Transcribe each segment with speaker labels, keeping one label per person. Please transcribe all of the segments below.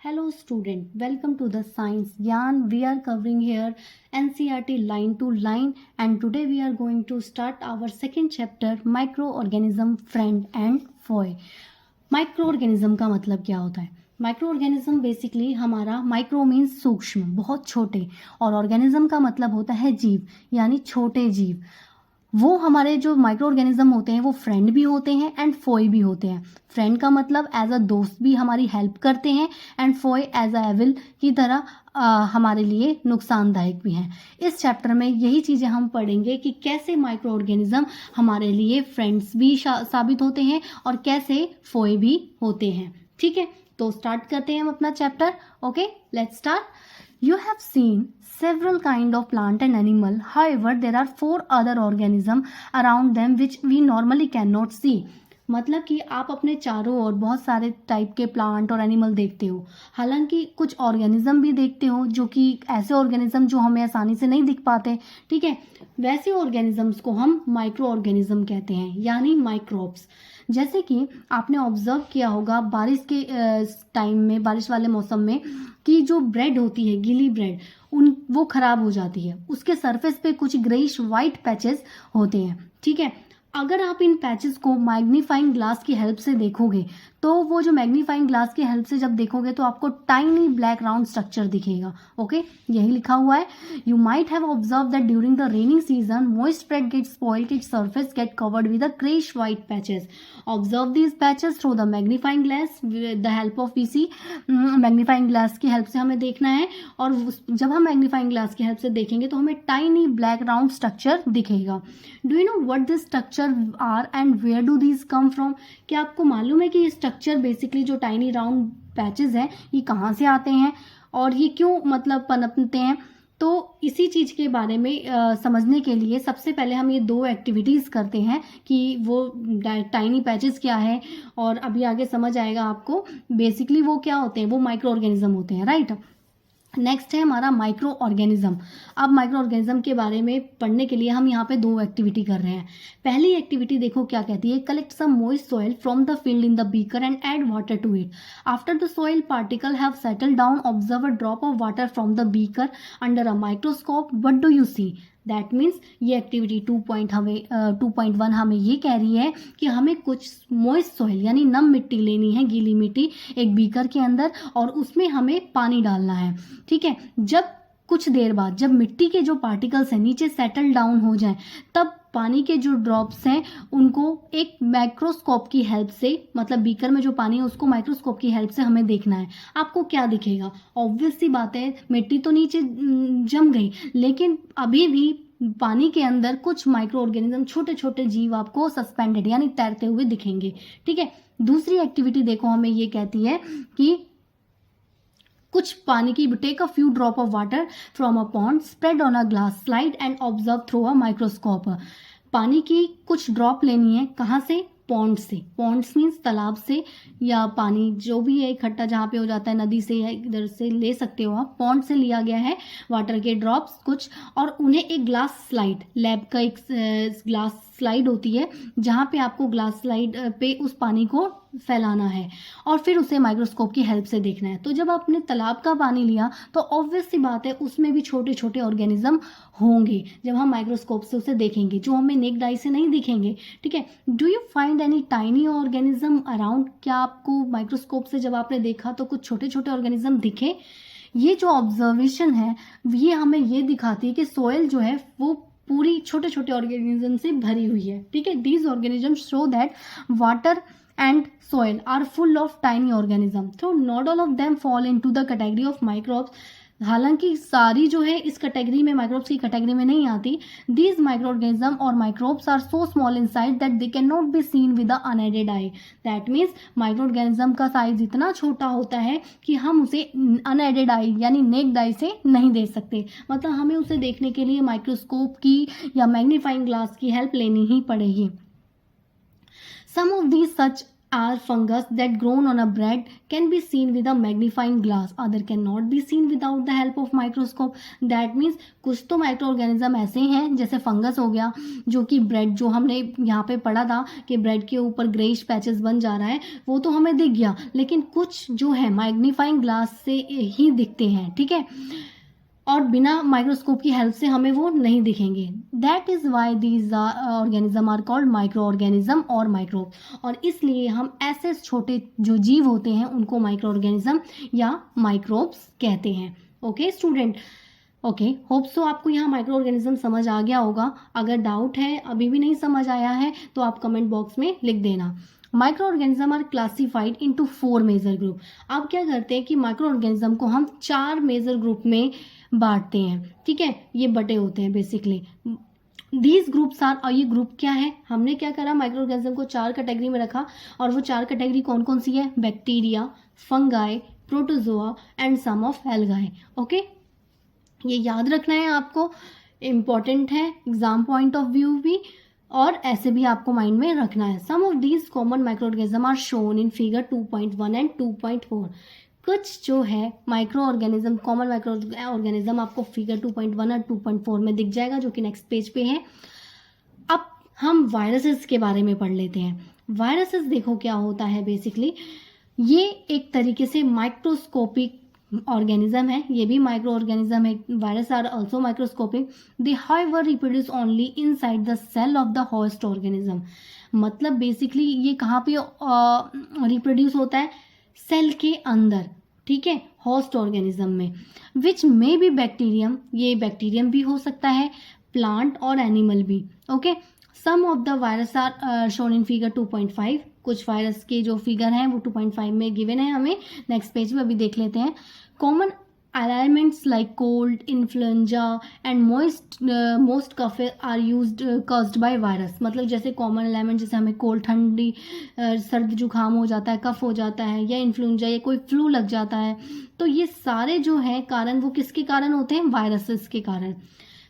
Speaker 1: Hello student, welcome to the Science Gyan. We are covering here NCERT line to line and today we are going to start our second chapter microorganism friend and foe. Microorganism का मतलब क्या होता है? Microorganism basically हमारा micro means सूक्ष्म, बहुत छोटे, और ऑर्गेनिज्म का मतलब होता है जीव, यानी छोटे जीव. वो हमारे जो माइक्रो ऑर्गेनिज्म होते हैं वो फ्रेंड भी होते हैं एंड फोए भी होते हैं. फ्रेंड का मतलब एज अ दोस्त भी हमारी हेल्प करते हैं एंड फोए एज अ एविल की तरह हमारे लिए नुकसानदायक भी हैं. इस चैप्टर में यही चीज़ें हम पढ़ेंगे कि कैसे माइक्रो ऑर्गेनिज्म हमारे लिए फ्रेंड्स भी साबित होते हैं और कैसे फोए भी होते हैं. ठीक है, तो स्टार्ट करते हैं हम अपना chapter. Okay, let's start. You have seen several kind of plant and animal. However, there are 4 other organism around them which we normally cannot see. मतलब कि आप अपने चारों ओर बहुत सारे टाइप के प्लांट और एनिमल देखते हो, हालांकि कुछ ऑर्गेनिज्म भी देखते हो जो कि ऐसे ऑर्गेनिज्म जो हमें आसानी से नहीं दिख पाते. ठीक है, वैसे ऑर्गेनिजम्स को हम माइक्रो ऑर्गेनिज्म कहते हैं, यानी माइक्रोब्स. जैसे कि आपने ऑब्जर्व किया होगा बारिश के टाइम में, बारिश वाले मौसम में, कि जो ब्रेड होती है, गीली ब्रेड, वो खराब हो जाती है. उसके सरफेस पे कुछ ग्रेइश वाइट पैचेस होते हैं. ठीक है, अगर आप इन पैचेस को मैग्नीफाइंग ग्लास की हेल्प से देखोगे तो वो जो मैग्नीफाइंग ग्लास की हेल्प से जब देखोगे तो आपको टाइनी ब्लैक राउंड स्ट्रक्चर दिखेगा. ओके, यही लिखा हुआ है. You might have observe that during the raining season moist bread gets spoiled, its surface get covered with a grayish white patches. Observe these patches through the magnifying glass with the help of PC. Magnifying glass की help से हमें देखना है, और जब हम magnifying glass की help से देखेंगे तो हमें टाइनी ब्लैक राउंड स्ट्रक्चर दिखेगा. Do you know what this structure are and where do these come from? क्या आपको मालूम है कि ये स्ट्रक्चर बेसिकली जो टाइनी राउंड पैचेस हैं ये कहाँ से आते हैं और ये क्यों मतलब पनपते हैं? तो इसी चीज़ के बारे में समझने के लिए सबसे पहले हम ये 2 एक्टिविटीज़ करते हैं कि वो टाइनी पैचेस क्या है, और अभी आगे समझ आएगा आपको बेसिकली वो क्या होते हैं. वो माइक्रो ऑर्गेनिज्म होते हैं, राइट. नेक्स्ट है हमारा माइक्रो ऑर्गेनिज्म. अब माइक्रो ऑर्गेनिज्म के बारे में पढ़ने के लिए हम यहाँ पे 2 एक्टिविटी कर रहे हैं. पहली एक्टिविटी देखो क्या कहती है. Collect some moist soil from the field in the beaker and add water to it. After the soil particle have settled down, observe a drop of water from the beaker under a microscope. What do you see? That means ये activity 2.1 हमें ये कह रही है कि हमें कुछ moist soil यानी नम मिट्टी लेनी है, गीली मिट्टी, एक बीकर के अंदर, और उसमें हमें पानी डालना है. ठीक है, जब कुछ देर बाद जब मिट्टी के जो पार्टिकल्स हैं नीचे सेटल डाउन हो जाएं, तब पानी के जो ड्रॉप्स हैं उनको एक माइक्रोस्कोप की हेल्प से, मतलब बीकर में जो पानी है उसको माइक्रोस्कोप की हेल्प से हमें देखना है. आपको क्या दिखेगा? ऑब्वियस सी बात है, मिट्टी तो नीचे जम गई, लेकिन अभी भी पानी के अंदर कुछ माइक्रो ऑर्गेनिज्म, छोटे छोटे जीव आपको सस्पेंडेड यानी तैरते हुए दिखेंगे. ठीक है, दूसरी एक्टिविटी देखो हमें ये कहती है कि कुछ पानी की, take a few drop of water from a pond, spread on a glass slide and observe through a microscope. पानी की कुछ ड्रॉप लेनी है, कहाँ से? पॉन्ड से. पॉन्ड्स मीन्स तालाब से, या पानी जो भी है इकट्ठा जहाँ पे हो जाता है, नदी से या इधर से ले सकते हो आप. पॉन्ड से लिया गया है वाटर के ड्रॉप्स कुछ, और उन्हें एक ग्लास स्लाइड, लैब का एक ग्लास स्लाइड होती है जहाँ पे आपको ग्लास स्लाइड पे उस पानी को फैलाना है और फिर उसे माइक्रोस्कोप की हेल्प से देखना है. तो जब आपने तालाब का पानी लिया तो ऑब्वियस सी बात है उसमें भी छोटे छोटे ऑर्गेनिज्म होंगे जब हम माइक्रोस्कोप से उसे देखेंगे, जो हमें नेक्ड आई से नहीं दिखेंगे. ठीक है, do you find any tiny organism around? क्या आपको माइक्रोस्कोप से जब आपने देखा तो कुछ छोटे छोटे ऑर्गेनिज्म दिखे? ये जो ऑब्जर्वेशन है ये हमें ये दिखाती है कि सोयल जो है वो पूरी छोटे छोटे ऑर्गेनिज्म से भरी हुई है. ठीक है, these organism show that water and soil are full of tiny organisms. So not all of them fall into the category of microbes. हालांकि सारी जो है इस कैटेगरी में, माइक्रोब्स की कैटेगरी में नहीं आती. दीज माइक्रो ऑर्गेनिज्म और microbes are so small in size that they can not be seen with the unaided eye. That means microorganism का साइज इतना छोटा होता है कि हम उसे अनएडेड आई यानी नेक्ड आई से नहीं देख सकते. मतलब हमें उसे देखने के लिए माइक्रोस्कोप की या मैग्नीफाइंग ग्लास की हेल्प लेनी ही पड़ेगी. Some of these such are fungus that grown on a bread can be seen with a magnifying glass, other cannot be seen without the help of microscope. That means कुछ तो micro organism ऐसे हैं, जैसे fungus हो गया, जो कि bread, जो हमने यहाँ पे पढ़ा था कि ब्रेड के ऊपर ग्रेइश पैचेस बन जा रहा है, वो तो हमें दिख गया, लेकिन कुछ जो है मैग्नीफाइंग ग्लास से ही दिखते हैं, ठीक है, और बिना माइक्रोस्कोप की हेल्प से हमें वो नहीं दिखेंगे. That is why these organism are called microorganism और माइक्रोब. और इसलिए हम ऐसे छोटे जो जीव होते हैं उनको माइक्रो ऑर्गेनिज्म या माइक्रोब्स कहते हैं. Okay student, okay hope so आपको यहाँ माइक्रो ऑर्गेनिज्म समझ आ गया होगा. अगर डाउट है, अभी भी नहीं समझ आया है, तो आप कमेंट बॉक्स में लिख देना. Micro organism are classified into 4 major group. अब क्या करते हैं कि माइक्रो ऑर्गेनिज्म को हम 4 मेजर ग्रुप में बांटते हैं, ठीक है, ये बटे होते हैं बेसिकली. दीज ग्रुप्स आर, और ये ग्रुप क्या है, हमने क्या करा, माइक्रो ऑर्गेनिज्म को 4 कैटेगरी में रखा, और वो 4 कैटेगरी कौन कौन सी है, bacteria, fungi, protozoa and some of algae. Okay, ये याद रखना है आपको, इम्पॉर्टेंट है एग्जाम पॉइंट ऑफ व्यू भी, और ऐसे भी आपको माइंड में रखना है. Some of these common micro organism are shown in figure 2.1 and 2.4. कुछ जो है micro organism, common micro organism आपको फिगर 2.1 और 2.4 में दिख जाएगा, जो कि नेक्स्ट पेज पे है. अब हम वायरसेस के बारे में पढ़ लेते हैं. वायरसेस देखो क्या होता है, बेसिकली ये एक तरीके से माइक्रोस्कोपिक ऑर्गेनिज्म है, ये भी माइक्रो ऑर्गेनिज्म है. Virus are also microscopic. They however reproduce only inside the cell of the host organism. मतलब बेसिकली ये कहाँ पे रिप्रोड्यूस होता है, सेल के अंदर, ठीक है, होस्ट ऑर्गेनिज्म में. विच मे बी बैक्टीरियम, ये बैक्टीरियम भी हो सकता है, प्लांट और एनिमल भी. Okay, some of the virus are shown in figure 2.5. कुछ वायरस के जो फिगर हैं वो 2.5 में गिवन है हमें. नेक्स्ट पेज पे अभी देख लेते हैं. Common elements like cold, influenza and most cough are used caused by virus. मतलब जैसे कॉमन एलिमेंट, जैसे हमें कोल्ड, ठंडी, सर्द जुकाम हो जाता है, कफ हो जाता है, या इन्फ्लुएंजा या कोई फ्लू लग जाता है, तो ये सारे जो है कारण वो किसके कारण होते हैं, वायरसेस के कारण.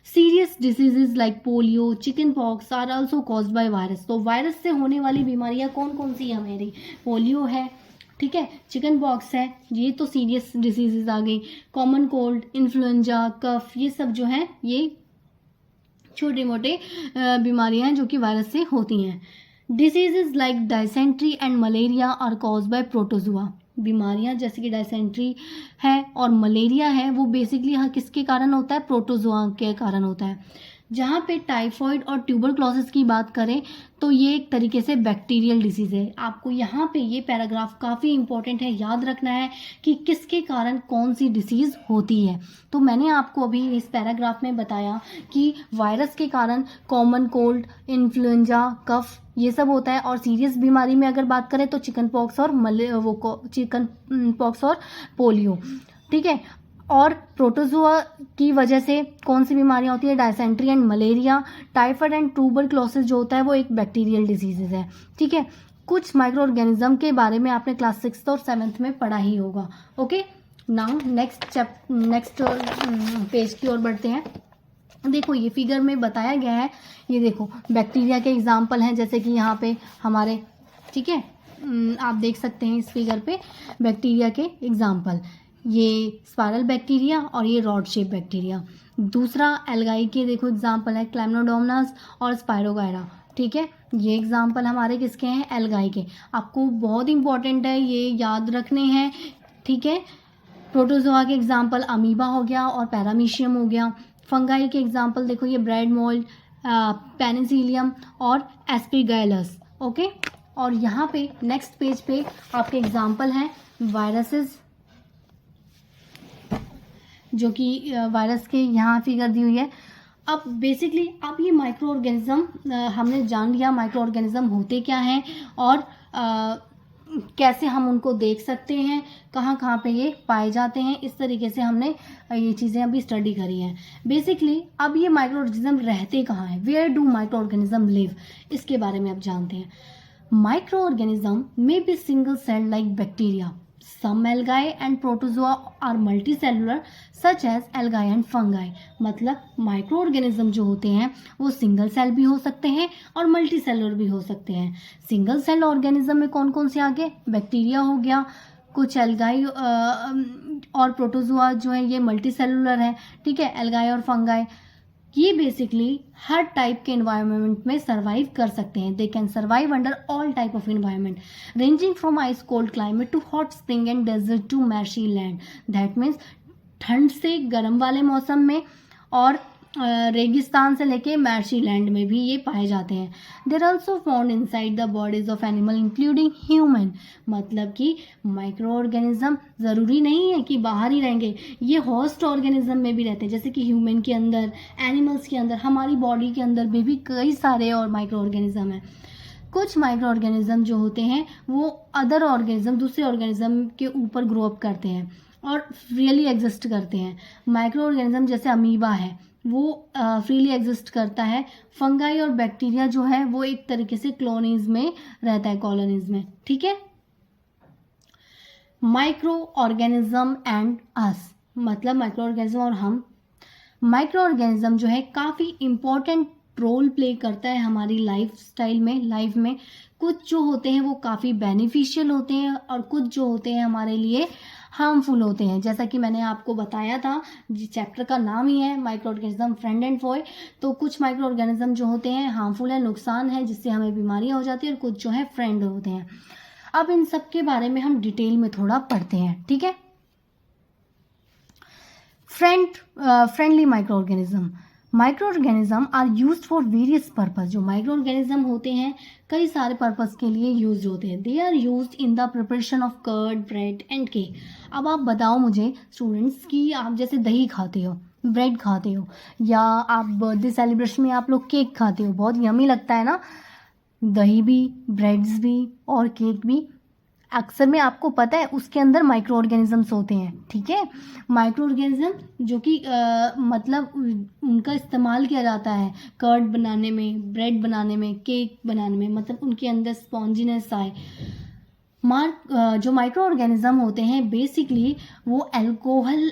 Speaker 1: Serious diseases like polio, chicken pox are also caused by virus. तो वायरस से होने वाली बीमारियां कौन कौन सी है मेरी, पोलियो है, ठीक है, चिकन पॉक्स है, ये तो सीरियस डिसीजेज आ गई. कॉमन कोल्ड, इन्फ्लुएंजा, कफ, ये सब जो है ये छोटे मोटे बीमारियां हैं जो कि वायरस से होती हैं. Diseases like dysentery and malaria are caused by protozoa. बीमारियां जैसे कि डायसेंट्री है और मलेरिया है, वो बेसिकली हाँ किसके कारण होता है, प्रोटोजुआ के कारण होता है. जहाँ पे टाइफॉइड और ट्यूबरक्लोसिस की बात करें तो ये एक तरीके से बैक्टीरियल डिसीज़ है. आपको यहाँ पे ये पैराग्राफ काफ़ी इंपॉर्टेंट है, याद रखना है कि किसके कारण कौन सी डिसीज़ होती है. तो मैंने आपको अभी इस पैराग्राफ में बताया कि वायरस के कारण कॉमन कोल्ड, इन्फ्लुएंजा, कफ, ये सब होता है. और सीरियस बीमारी में अगर बात करें तो चिकन पॉक्स और पोलियो, ठीक है. और प्रोटोजुआ की वजह से कौन सी बीमारियां होती है, dysentery and malaria. Typhoid and tuberculosis जो होता है वो एक बैक्टीरियल डिजीजेज है, ठीक है. कुछ माइक्रो ऑर्गेनिज्म के बारे में आपने क्लास 6 और 7 में पढ़ा ही होगा. ओके, नाउ नेक्स्ट पेज की ओर बढ़ते हैं. देखो ये फिगर में बताया गया है, ये देखो बैक्टीरिया के एग्जाम्पल हैं, जैसे कि यहाँ पे हमारे, ठीक है, आप देख सकते हैं इस फिगर पे बैक्टीरिया के एग्जाम्पल. ये स्पाइरल बैक्टीरिया और ये रॉड शेप बैक्टीरिया. दूसरा एल्गाई के देखो एग्जाम्पल है, क्लैम्नोडोमोनास और स्पाइरोगायरा, ठीक है. ये एग्जाम्पल हमारे किसके हैं, एल्गाई के. आपको बहुत इंपॉर्टेंट है, ये याद रखने हैं, ठीक है. प्रोटोजोआ के एग्जाम्पल अमीबा हो गया और पैरामीशियम हो गया. फंगाई के एग्जाम्पल देखो, ये ब्रेड मोल्ड, पेनिसिलियम और एस्परगिलस. ओके, और यहाँ पे नेक्स्ट पेज पे आपके एग्जाम्पल हैं वायरसेस, जो कि वायरस के यहाँ फिगर दी हुई है. अब बेसिकली अब ये माइक्रो ऑर्गेनिज्म हमने जान लिया माइक्रो ऑर्गेनिज्म होते क्या हैं और कैसे हम उनको देख सकते हैं, कहाँ कहाँ पे ये पाए जाते हैं. इस तरीके से हमने ये चीज़ें अभी स्टडी करी हैं. बेसिकली अब ये माइक्रो ऑर्गेनिज्म रहते कहाँ हैं, where do microorganism live, इसके बारे में अब जानते हैं. Microorganism may be single cell like bacteria. Some algae and protozoa are multicellular. Such as algae and fungi. मतलब माइक्रो ऑर्गेनिज्म जो होते हैं वो सिंगल सेल भी हो सकते हैं और मल्टी सेलुलर भी हो सकते हैं। सिंगल सेल ऑर्गेनिज्म में कौन कौन से आगे, बैक्टीरिया हो गया, कुछ एल्गाई और प्रोटोजोआ जो है ये मल्टी सेलुलर है, ठीक है। एल्गाई और फंगाई ये बेसिकली हर टाइप के इन्वायरमेंट में सर्वाइव कर सकते हैं। They can survive under all type of environment ranging from ice cold climate to hot spring and desert to marshy land. That means ठंड से गर्म वाले मौसम में और रेगिस्तान से लेके मैशी लैंड में भी ये पाए जाते हैं। There also found inside the bodies of animal including human. मतलब कि माइक्रो ऑर्गेनिज्म ज़रूरी नहीं है कि बाहर ही रहेंगे, ये होस्ट ऑर्गेनिज्म में भी रहते हैं, जैसे कि ह्यूमन के अंदर, एनिमल्स के अंदर, हमारी बॉडी के अंदर भी कई सारे और माइक्रो ऑर्गेनिज्म हैं। कुछ माइक्रो ऑर्गेनिज्म जो होते हैं वो अदर ऑर्गेनिज्म, दूसरे ऑर्गेनिज्म के ऊपर ग्रो अप करते हैं और फ्रीली एग्जिस्ट करते हैं। माइक्रो ऑर्गेनिज्म जैसे अमीबा है वो फ्रीली एग्जिस्ट करता है। फंगाई और बैक्टीरिया जो है वो एक तरीके से कॉलोनीज में रहता है, कॉलोनीज में, ठीक है। माइक्रो ऑर्गेनिज्म एंड अस, मतलब माइक्रो ऑर्गेनिज्म और हम। माइक्रो ऑर्गेनिज्म जो है काफ़ी इम्पोर्टेंट रोल प्ले करता है हमारी लाइफ स्टाइल में, लाइफ में। कुछ जो होते हैं वो काफ़ी बेनिफिशियल होते हैं और कुछ जो होते हैं हमारे लिए हार्मफुल होते हैं। जैसा कि मैंने आपको बताया था, चैप्टर का नाम ही है micro organism friend and Foy. तो कुछ माइक्रो ऑर्गेनिज्म जो होते हैं हार्मफुल है, नुकसान है, जिससे हमें बीमारियां हो जाती है, और कुछ जो है फ्रेंड होते हैं। अब इन सब के बारे में हम डिटेल में थोड़ा पढ़ते हैं, ठीक है। Friendly microorganism. Micro organism are used for various purpose. जो माइक्रो ऑर्गेनिज्म होते हैं कई सारे पर्पस के लिए यूज होते हैं। They are used in the preparation of curd, bread and cake. अब आप बताओ मुझे स्टूडेंट्स कि आप जैसे दही खाते हो, ब्रेड खाते हो, या आप बर्थडे सेलिब्रेशन में आप लोग केक खाते हो, बहुत यमी लगता है ना, दही भी, ब्रेड्स भी और केक भी। अक्सर में आपको पता है उसके अंदर माइक्रो ऑर्गेनिजम्स होते हैं, ठीक है। माइक्रो ऑर्गेनिज्म जो कि मतलब उनका इस्तेमाल किया जाता है कर्ड बनाने में, ब्रेड बनाने में, केक बनाने में, मतलब उनके अंदर स्पॉन्जीनेस आए। जो माइक्रो ऑर्गेनिज्म होते हैं बेसिकली वो अल्कोहल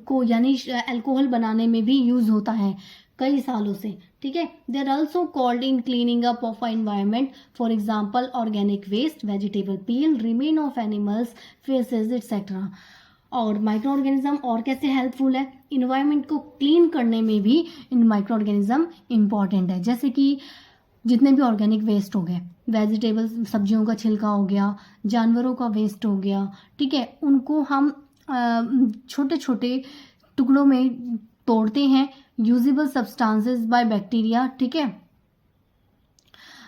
Speaker 1: को यानी अल्कोहल बनाने में भी यूज़ होता है कई सालों से, ठीक है। They are also called in cleaning up of environment, for example organic waste, vegetable peel, remain of animals faeces etcetera. और माइक्रो ऑर्गेनिज्म और कैसे हेल्पफुल है, इन्वायरमेंट को क्लीन करने में भी इन माइक्रो ऑर्गेनिज्म इम्पॉर्टेंट है। जैसे कि जितने भी ऑर्गेनिक वेस्ट हो गए, वेजिटेबल सब्जियों का छिलका हो गया, जानवरों का वेस्ट हो गया, ठीक है, उनको हम छोटे छोटे टुकड़ों में तोड़ते हैं, यूजेबल सब्सटेंसेस बाय बैक्टीरिया, ठीक है।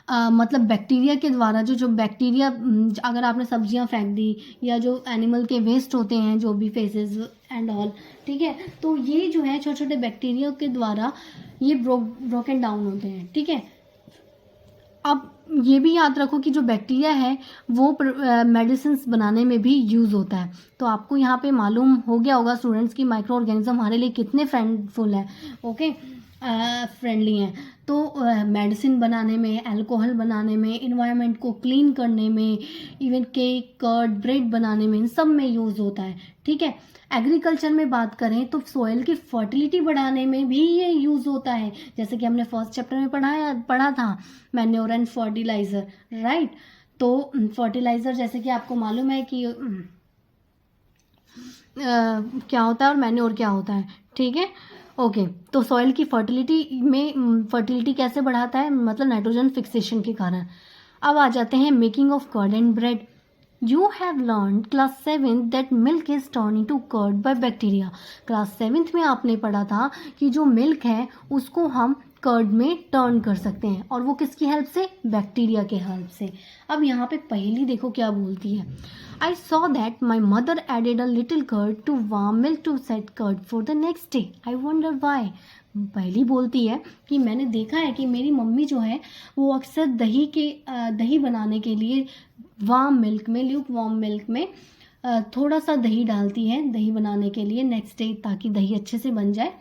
Speaker 1: मतलब बैक्टीरिया के द्वारा जो बैक्टीरिया, अगर आपने सब्जियां फेंक दी या जो एनिमल के वेस्ट होते हैं, जो भी फेसेस एंड ऑल, ठीक है, तो ये जो है छोटे छोटे बैक्टीरिया के द्वारा ये ब्रोकन डाउन होते हैं, ठीक है। अब ये भी याद रखो कि जो बैक्टीरिया है वो मेडिसिन बनाने में भी यूज़ होता है। तो आपको यहाँ पे मालूम हो गया होगा स्टूडेंट्स कि माइक्रो ऑर्गेनिज्म हमारे लिए कितने फ्रेंडफुल है, ओके, फ्रेंडली हैं। तो मेडिसिन बनाने में, अल्कोहल बनाने में, इन्वायरमेंट को क्लीन करने में, इवन केक, कर्ड, ब्रेड बनाने में, इन सब में यूज़ होता है, ठीक है। एग्रीकल्चर में बात करें तो सॉइल की फर्टिलिटी बढ़ाने में भी ये यूज़ होता है, जैसे कि हमने फर्स्ट चैप्टर में पढ़ा था मैन्योर एंड फर्टिलाइज़र, राइट। तो फर्टिलाइज़र जैसे कि आपको मालूम है कि क्या होता है और मैन्योर क्या होता है, ठीक है, ओके। तो सॉइल की फर्टिलिटी कैसे बढ़ाता है, मतलब नाइट्रोजन फिक्सेशन के कारण। अब आ जाते हैं making of curd and bread. You have learned class 7th that milk is turned into curd by bacteria. Class 7th में आपने पढ़ा था कि जो मिल्क है उसको हम कर्ड में टर्न कर सकते हैं, और वो किसकी हेल्प से, बैक्टीरिया के हेल्प से। अब यहाँ पे पहली देखो क्या बोलती है, I saw that my mother added a little curd to warm milk to set curd for the next day. I wonder why. पहली बोलती है कि मैंने देखा है कि मेरी मम्मी जो है वो अक्सर दही बनाने के लिए वार्म मिल्क में, ल्यूक वार्म मिल्क में थोड़ा सा दही डालती है दही बनाने के लिए नेक्स्ट डे, ताकि दही अच्छे से बन जाए।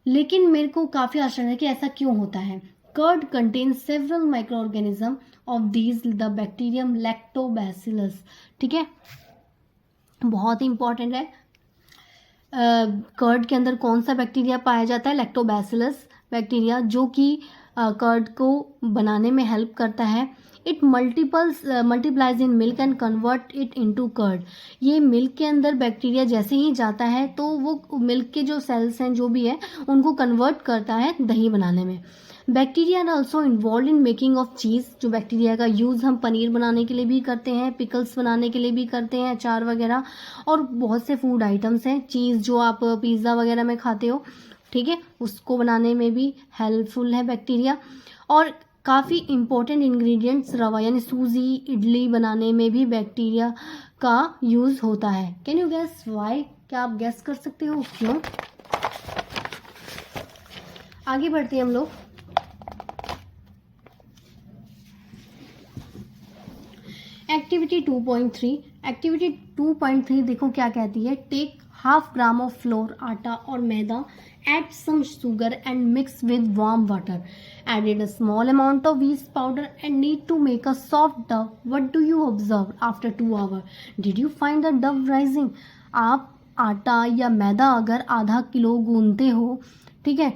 Speaker 1: लेकिन मेरे को काफ़ी आश्चर्य है कि ऐसा क्यों होता है। Curd contains several microorganism of these the bacterium lactobacillus, ठीक है, बहुत इंपॉर्टेंट है। कर्ड के अंदर कौन सा बैक्टीरिया पाया जाता है? लैक्टोबैसिलस बैक्टीरिया, जो कि कर्ड को बनाने में हेल्प करता है। It multiplies in milk and convert it into curd. ये मिल्क के अंदर बैक्टीरिया जैसे ही जाता है तो वो मिल्क के जो सेल्स हैं जो भी है उनको कन्वर्ट करता है दही बनाने में। Bacteria are also involve in making of cheese. जो बैक्टीरिया का यूज़ हम पनीर बनाने के लिए भी करते हैं, पिकल्स बनाने के लिए भी करते हैं, अचार वगैरह, और बहुत से फूड आइटम्स हैं। चीज़ जो आप पिज़्ज़ा वगैरह में खाते हो, ठीक है, उसको बनाने में भी हेल्पफुल है बैक्टीरिया। और काफ़ी इम्पोर्टेंट इंग्रेडिएंट्स रवा यानी सूजी, इडली बनाने में भी बैक्टीरिया का यूज़ होता है। Can you guess why? क्या आप गेस कर सकते हो क्यों? आगे बढ़ते हैं हम लोग। एक्टिविटी 2.3। एक्टिविटी 2.3 देखो क्या कहती है। Take half gram of flour, आटा और मैदा, add some sugar and mix with warm water. Added a small amount of yeast powder and need to make a soft dough. What do you observe after 2 hours? Did you find the dough rising? आप आटा या मैदा अगर आधा kilo गूंदते हो, ठीक है,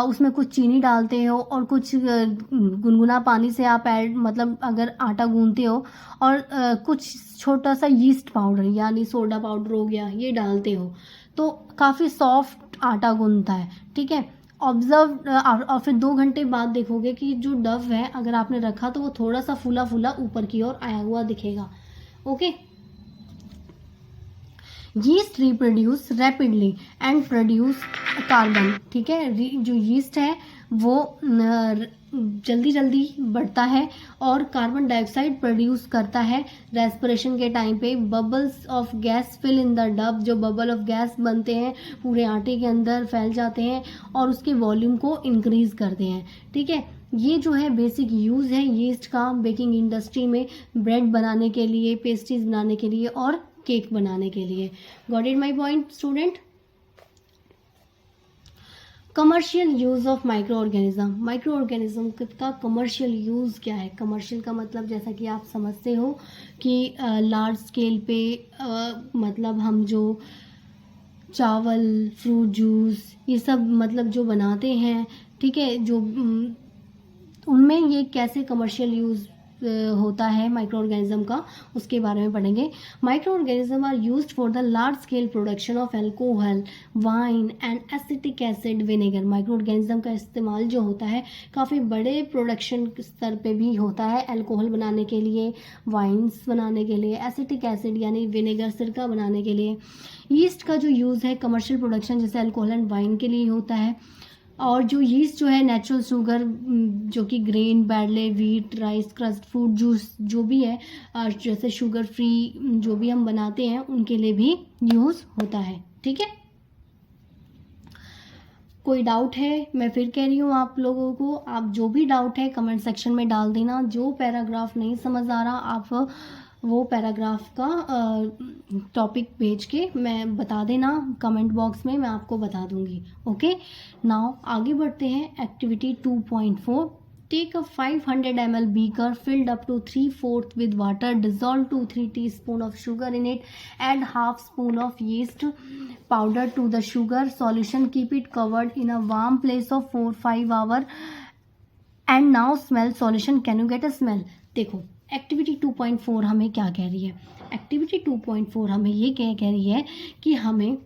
Speaker 1: उसमें कुछ चीनी डालते हो और कुछ गुनगुना पानी से आप मतलब अगर आटा गूंदते हो और कुछ छोटा सा यीस्ट पाउडर यानी सोडा पाउडर हो गया, ये डालते हो तो काफ़ी सॉफ्ट आटा गूंदता है, ठीक है। ऑब्जर्व और फिर 2 घंटे बाद देखोगे कि जो डव है अगर आपने रखा तो वो थोड़ा सा फूला फूला ऊपर की ओर आया हुआ दिखेगा। Okay. Yeast reproduce rapidly and produce carbon, ठीक है। जो यीस्ट है वो जल्दी जल्दी बढ़ता है और कार्बन डाइऑक्साइड प्रोड्यूस करता है रेस्पिरेशन के टाइम पे। Bubbles of gas fill in the dough, जो बबल ऑफ गैस बनते हैं पूरे आटे के अंदर फैल जाते हैं और उसके वॉल्यूम को इंक्रीज करते हैं, ठीक है। ये जो है बेसिक यूज़ है यीस्ट का बेकिंग इंडस्ट्री में, ब्रेड बनाने के लिए, पेस्ट्रीज बनाने के लिए और केक बनाने के लिए। Got it my point student? Commercial use of micro organism. Microorganism का कमर्शियल यूज़ क्या है? कमर्शियल का मतलब जैसा कि आप समझते हो कि लार्ज स्केल पे मतलब हम जो चावल, फ्रूट जूस, ये सब मतलब जो बनाते हैं, ठीक है, जो उनमें ये कैसे कमर्शियल यूज़ होता है माइक्रो ऑर्गेनिज्म का, उसके बारे में पढ़ेंगे। Micro organism are used for the large scale production of alcohol, wine and acetic acid, vinegar. Microorganism का इस्तेमाल जो होता है काफ़ी बड़े प्रोडक्शन स्तर पे भी होता है, अल्कोहल बनाने के लिए, वाइन्स बनाने के लिए, एसिटिक एसिड यानी विनेगर, सिरका बनाने के लिए। यीस्ट का जो यूज़ है कमर्शियल प्रोडक्शन जैसे अल्कोहल एंड वाइन के लिए होता है। और जो यीस्ट जो है नेचुरल शुगर, जो कि grain, barley, wheat, rice, crust, food juice जो भी है जैसे शुगर फ्री जो भी हम बनाते हैं उनके लिए भी यूज़ होता है, ठीक है। कोई डाउट है? मैं फिर कह रही हूँ आप लोगों को, आप जो भी डाउट है कमेंट सेक्शन में डाल देना। जो पैराग्राफ नहीं समझ आ रहा आप वो पैराग्राफ का टॉपिक भेज के मैं बता देना कमेंट बॉक्स में, मैं आपको बता दूंगी। ओके, नाउ आगे बढ़ते हैं। Activity 2.4। Take a 500 ml beaker filled up to 3/4 with water, dissolve 2-3 teaspoon of sugar in it, add half spoon of yeast powder to the sugar solution, keep it covered in a warm place of 4-5 hours and now smell solution. Can you get a smell? देखो activity 2.4 हमें क्या कह रही है? Activity 2.4 हमें ये कह रही है कि हमें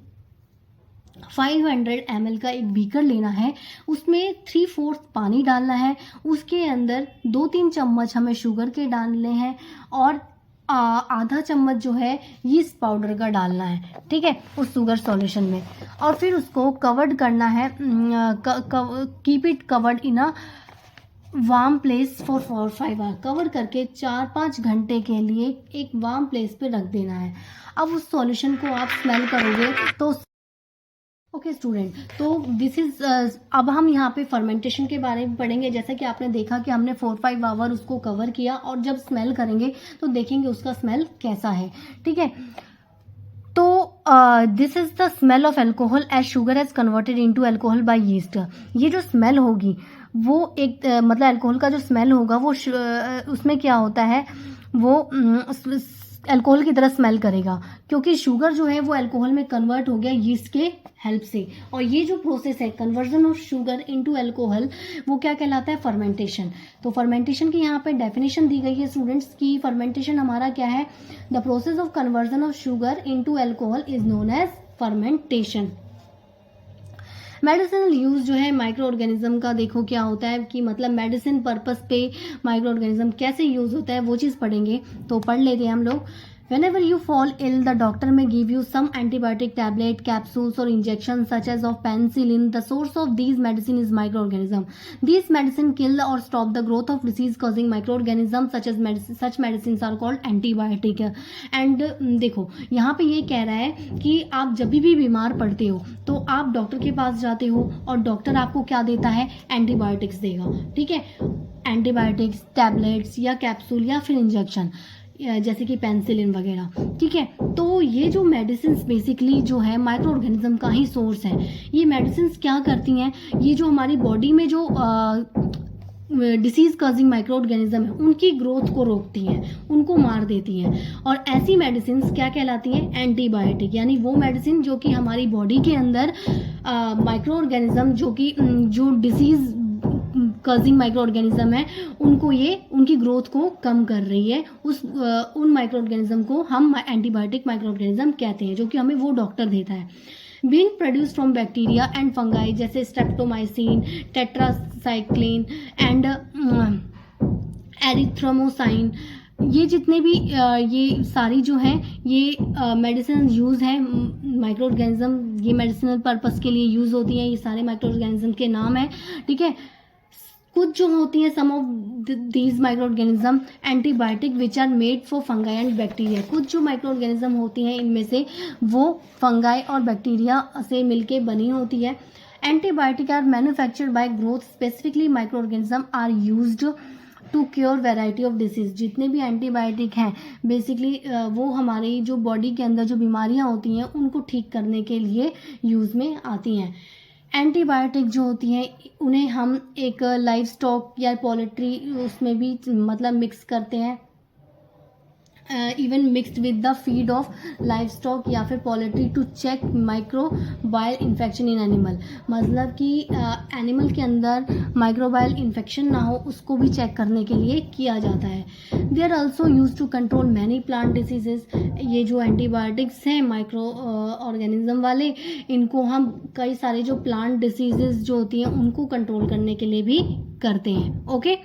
Speaker 1: 500 ml का एक बीकर लेना है, उसमें 3/4 पानी डालना है, उसके अंदर 2-3 चम्मच हमें शुगर के डालने हैं और आधा चम्मच जो है यीस्ट पाउडर का डालना है, ठीक है, उस शुगर सॉल्यूशन में। और फिर उसको कवर्ड करना है, keep it covered in a warm place for 4-5 hour. Cover करके 4-5 घंटे के लिए एक वार्म प्लेस पे रख देना है। अब उस सॉल्यूशन को आप स्मेल करोगे तो ओके स्टूडेंट, तो दिस इज अब हम यहाँ पे फर्मेंटेशन के बारे में पढ़ेंगे। जैसा कि आपने देखा कि हमने 4-5 आवर उसको कवर किया और जब स्मेल करेंगे तो देखेंगे उसका स्मेल कैसा है, ठीक है। तो this is the smell of alcohol as sugar as converted into alcohol by yeast. ये जो स्मेल होगी वो एक मतलब अल्कोहल का जो स्मेल होगा वो उसमें क्या होता है, वो अल्कोहल की तरह स्मेल करेगा, क्योंकि शुगर जो है वो अल्कोहल में कन्वर्ट हो गया यीस्ट के हेल्प से। और ये जो प्रोसेस है conversion of sugar into alcohol, वो क्या कहलाता है? फर्मेंटेशन। तो फर्मेंटेशन की यहाँ पे डेफिनेशन दी गई है स्टूडेंट्स की, फर्मेंटेशन हमारा क्या है? The process of conversion of sugar into alcohol is known as fermentation. Medicinal use जो है माइक्रो ऑर्गेनिज्म का, देखो क्या होता है कि मतलब मेडिसिन पर्पस पे माइक्रो ऑर्गेनिज्म कैसे यूज होता है वो चीज़ पढ़ेंगे। तो पढ़ लेते हैं हम लोग। Whenever you fall ill, the doctor may give you some antibiotic tablet, capsules or injections such as of penicillin. The source of these medicine is microorganism. These medicine kill or stop the growth of disease-causing microorganisms such medicines are called antibiotic. And देखो यहाँ पे ये कह रहा है कि आप जब भी बीमार पड़ते हो तो आप डॉक्टर के पास जाते हो और डॉक्टर आपको क्या देता है? एंटीबायोटिक्स देगा, ठीक है? एंटीबायोटिक्स, टैबलेट्स या कैप्सूल या फिर इंजेक्शन, जैसे कि पेनिसिलिन वगैरह, ठीक है? तो ये जो मेडिसिन बेसिकली जो है माइक्रो ऑर्गेनिज्म का ही सोर्स है। ये मेडिसिन क्या करती हैं? ये जो हमारी बॉडी में जो डिसीज कॉजिंग माइक्रो ऑर्गेनिज्म है उनकी ग्रोथ को रोकती हैं, उनको मार देती हैं। और ऐसी मेडिसिन क्या कहलाती हैं? एंटीबायोटिक। यानी वो मेडिसिन जो कि हमारी बॉडी के अंदर माइक्रो ऑर्गेनिज्म जो डिसीज कॉजिंग माइक्रो ऑर्गेनिज्म है उनको ये उनकी ग्रोथ को कम कर रही है, उन माइक्रो ऑर्गेनिज्म को हम एंटीबायोटिक माइक्रो ऑर्गेनिज्म कहते हैं, जो कि हमें वो डॉक्टर देता है। Being produced from bacteria and fungi जैसे स्ट्रेप्टोमाइसिन, टेट्रासाइक्लिन एंड एरिथ्रोमोसाइन, ये जितने भी ये सारी जो हैं ये मेडिसिन यूज़ हैं माइक्रो ऑर्गेनिज्म, ये मेडिसिनल पर्पस के लिए यूज़ होती हैं। ये सारे माइक्रो ऑर्गेनिज्म के नाम हैं, ठीक है? कुछ जो होती हैं some of these micro organism antibiotic which are made for fungi and bacteria. कुछ जो माइक्रो ऑर्गेनिज्म होती हैं इनमें से वो फंगाई और बैक्टीरिया से मिलके बनी होती है। Antibiotic are manufactured by growth, specifically micro organism are used to cure variety of disease. जितने भी एंटीबायोटिक हैं बेसिकली वो हमारी जो बॉडी के अंदर जो बीमारियां होती हैं उनको ठीक करने के लिए यूज़ में आती हैं। एंटीबायोटिक जो होती हैं उन्हें हम एक लाइव स्टॉक या पोल्ट्री उसमें भी मतलब मिक्स करते हैं, even mixed with the feed of livestock या फिर poultry to check microbial infection in animal. मतलब कि एनिमल के अंदर माइक्रोबायल इन्फेक्शन ना हो उसको भी चेक करने के लिए किया जाता है। They are also use to control many plant diseases. ये जो एंटीबायोटिक्स हैं माइक्रो ऑर्गेनिज्म वाले, इनको हम कई सारे जो प्लांट डिसीजेज जो होती हैं उनको कंट्रोल करने के लिए भी करते हैं। ओके,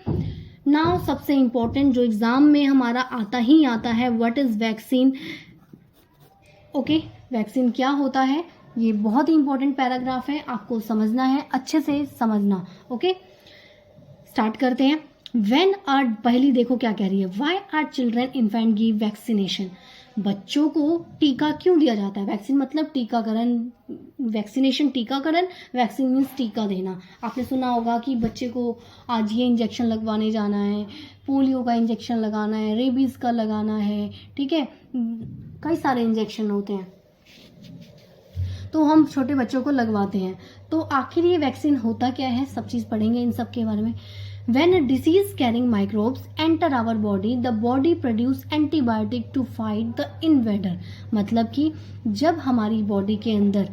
Speaker 1: नाउ सबसे इम्पोर्टेंट जो एग्जाम में हमारा आता ही आता है, what is vaccine. Okay, vaccine क्या होता है? ये बहुत ही इंपॉर्टेंट पैराग्राफ है, आपको समझना है, अच्छे से समझना। ओके, स्टार्ट करते हैं। व्हेन आर, पहली देखो क्या कह रही है, why are children infant give vaccination. बच्चों को टीका क्यों दिया जाता है? वैक्सीन मतलब टीकाकरण, वैक्सीनेशन टीकाकरण, वैक्सीन मीन्स टीका देना। आपने सुना होगा कि बच्चे को आज ये इंजेक्शन लगवाने जाना है, पोलियो का इंजेक्शन लगाना है, रेबीज़ का लगाना है, ठीक है? कई सारे इंजेक्शन होते हैं तो हम छोटे बच्चों को लगवाते हैं। तो आखिर ये वैक्सीन होता क्या है, सब चीज़ पढ़ेंगे इन सब के बारे में। When a disease carrying microbes enter our body, the body produce antibiotic to fight the invader। मतलब कि जब हमारी बॉडी के अंदर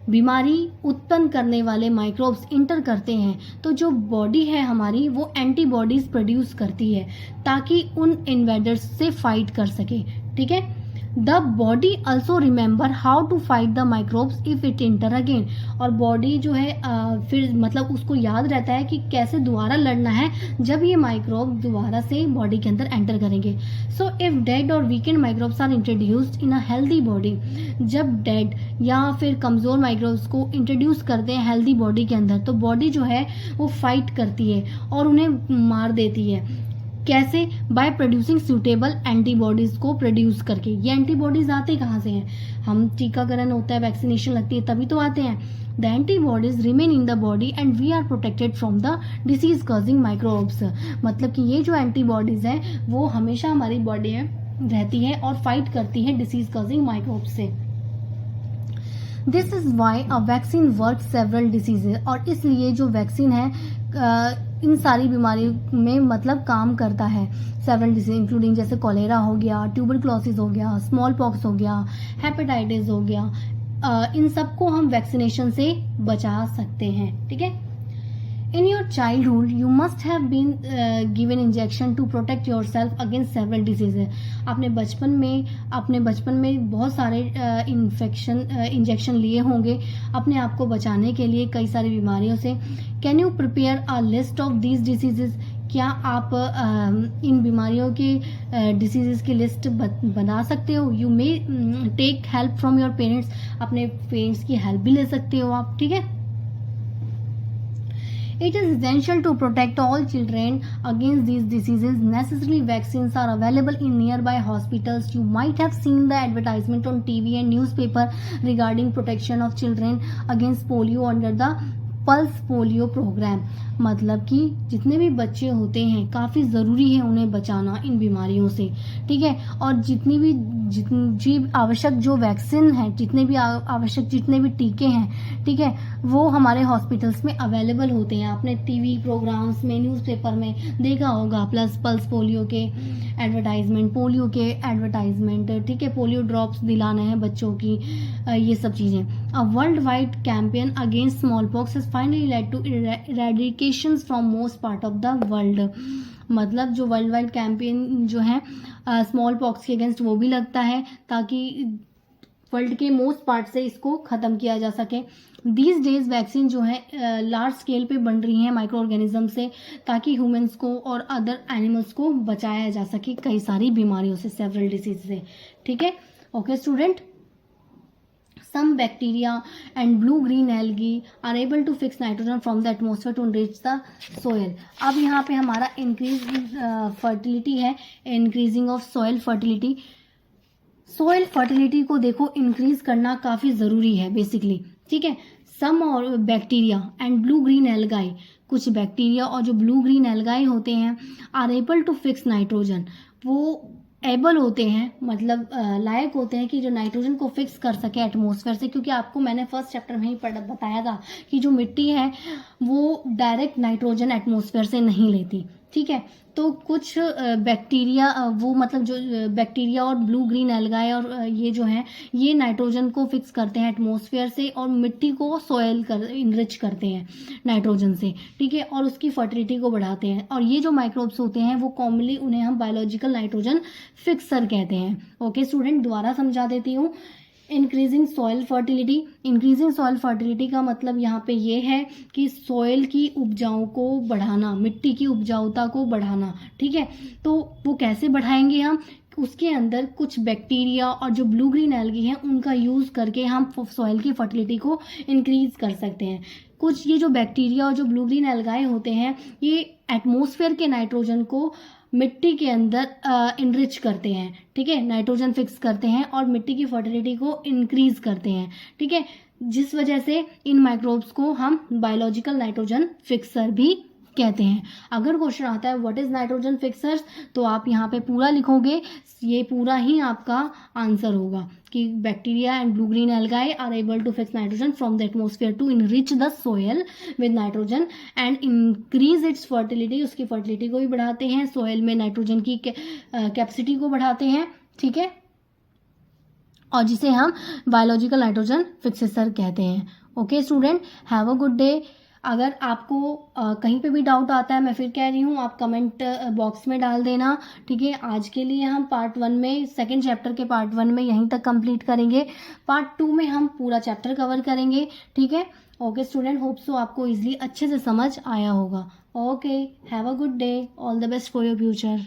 Speaker 1: बीमारी उत्पन्न करने वाले माइक्रोब्स इंटर करते हैं तो जो बॉडी है हमारी वो एंटीबॉडीज प्रोड्यूस करती है ताकि उन इन्वेडर्स से फाइट कर सके, ठीक है? The body also remember how to fight the microbes if it enter again. और बॉडी जो है फिर मतलब उसको याद रहता है कि कैसे दोबारा लड़ना है जब ये माइक्रोब दोबारा से बॉडी के अंदर एंटर करेंगे। सो इफ डेड और weakened microbes are introduced in a healthy body, जब डेड या फिर कमज़ोर माइक्रोब्स को इंट्रोड्यूस करते हैं हेल्दी बॉडी के अंदर तो बॉडी जो है वो फाइट करती है और उन्हें मार देती है। कैसे? बाय प्रोड्यूसिंग सूटेबल एंटीबॉडीज को प्रोड्यूस करके। ये एंटीबॉडीज आते कहाँ से हैं? हम टीकाकरण होता है, वैक्सीनेशन लगती है तभी तो आते हैं। The antibodies remain in the body and we are protected from the disease causing microbes. मतलब कि ये जो एंटीबॉडीज हैं वो हमेशा हमारी बॉडी में रहती है और फाइट करती है डिसीज कॉजिंग माइक्रोब्स से। This is why a vaccine work several diseases. और इसलिए जो वैक्सीन है इन सारी बीमारियों में मतलब काम करता है। सेवरल डिजीज इंक्लूडिंग जैसे कॉलेरा हो गया, ट्यूबरक्लोसिस हो गया, स्मॉल पॉक्स हो गया, हेपेटाइटिस हो गया, इन सबको हम वैक्सीनेशन से बचा सकते हैं। ठीक है। In your childhood, you must have been given injection to protect yourself against several diseases. अपने बचपन में बहुत सारे इंजेक्शन लिए होंगे अपने आप को बचाने के लिए कई सारी बीमारियों से। Can you prepare a list of these diseases? क्या आप इन बीमारियों के डिसीजेस की लिस्ट बना सकते हो? You may take help from your parents, अपने पेरेंट्स की हेल्प भी ले सकते हो आप। ठीक है। It is essential to protect all children against these diseases. Necessary vaccines are available in nearby hospitals. You might have seen the advertisement on TV and newspaper regarding protection of children against polio under the pulse polio programme. मतलब कि जितने भी बच्चे होते हैं काफ़ी ज़रूरी है उन्हें बचाना इन बीमारियों से। ठीक है। और जितनी आवश्यक जो वैक्सीन है, जितने भी टीके हैं, ठीक है, वो हमारे हॉस्पिटल्स में अवेलेबल होते हैं। आपने टीवी प्रोग्राम्स में, न्यूज़पेपर में देखा होगा प्लस पल्स पोलियो के एडवर्टाइजमेंट, पोलियो के एडवर्टाइजमेंट। ठीक है। पोलियो ड्रॉप्स दिलाना है बच्चों की, ये सब चीज़ें। A worldwide campaign against smallpox has finally led to eradication from most part of the world. मतलब जो वर्ल्ड वाइड कैंपेन जो है स्मॉल पॉक्स के अगेंस्ट, वो भी लगता है ताकि वर्ल्ड के मोस्ट पार्ट से इसको ख़त्म किया जा सके। दीज डेज वैक्सीन जो है लार्ज स्केल पे बन रही हैं माइक्रो ऑर्गेनिज्म से, ताकि ह्यूमंस को और अदर एनिमल्स को बचाया जा सके कई सारी बीमारियों से, सेवरल डिसीज से। ठीक है। Okay student, some bacteria and blue-green algae are able to fix nitrogen from the atmosphere to enrich the soil. अब यहाँ पे हमारा increase fertility है, increasing of soil fertility. soil fertility को देखो increase करना काफ़ी ज़रूरी है बेसिकली। ठीक है। some और bacteria and blue green algae, कुछ बैक्टीरिया और जो ब्लू ग्रीन एल्गाई होते हैं are able to fix nitrogen. वो एबल होते हैं, मतलब लायक होते हैं कि जो नाइट्रोजन को फिक्स कर सके एटमॉस्फेयर से। क्योंकि आपको मैंने फर्स्ट चैप्टर में ही बताया था कि जो मिट्टी है वो डायरेक्ट नाइट्रोजन एटमॉस्फेयर से नहीं लेती। ठीक है। तो कुछ बैक्टीरिया, वो मतलब जो बैक्टीरिया और ब्लू ग्रीन एल्गाई और ये जो है ये नाइट्रोजन को फिक्स करते हैं एटमॉस्फेयर से और मिट्टी को सॉयल इनरिच करते हैं नाइट्रोजन से। ठीक है। और उसकी फर्टिलिटी को बढ़ाते हैं। और ये जो माइक्रोब्स होते हैं वो कॉमनली उन्हें हम बायोलॉजिकल नाइट्रोजन फिक्सर कहते हैं। ओके स्टूडेंट, दोबारा समझा देती हूँ। Increasing soil fertility, increasing soil fertility का मतलब यहाँ पे ये है कि सॉइल की उपजाऊ को बढ़ाना, मिट्टी की उपजाऊता को बढ़ाना। ठीक है। तो वो कैसे बढ़ाएंगे हम? उसके अंदर कुछ बैक्टीरिया और जो ब्लू ग्रीन एल्गी हैं उनका यूज़ करके हम सॉइल की फर्टिलिटी को इंक्रीज कर सकते हैं। कुछ ये जो बैक्टीरिया और जो ब्लू ग्रीन एल्गाई होते हैं ये एटमॉस्फेयर के नाइट्रोजन को मिट्टी के अंदर इनरिच करते हैं। ठीक है। नाइट्रोजन फिक्स करते हैं और मिट्टी की फर्टिलिटी को इंक्रीज करते हैं। ठीक है। जिस वजह से इन माइक्रोब्स को हम बायोलॉजिकल नाइट्रोजन फिक्सर भी कहते हैं। अगर क्वेश्चन आता है व्हाट इज नाइट्रोजन फिक्सर्स, तो आप यहाँ पे पूरा लिखोगे, ये पूरा ही आपका आंसर होगा कि bacteria and blue green algae are able to fix nitrogen from the atmosphere to enrich the soil with nitrogen and increase its fertility, उसकी फर्टिलिटी को भी बढ़ाते हैं, सोयल में नाइट्रोजन की कैपेसिटी को बढ़ाते हैं। ठीक है। और जिसे हम बायोलॉजिकल नाइट्रोजन फिक्सेसर कहते हैं। Okay student, have a good day. अगर आपको कहीं पे भी डाउट आता है, मैं फिर कह रही हूँ, आप कमेंट बॉक्स में डाल देना। ठीक है। आज के लिए हम पार्ट 1 में, सेकंड चैप्टर के पार्ट 1 में यहीं तक कंप्लीट करेंगे। पार्ट 2 में हम पूरा चैप्टर कवर करेंगे। ठीक है। ओके स्टूडेंट, होप सो आपको इजीली अच्छे से समझ आया होगा। Okay, have a good day, all the best for your future.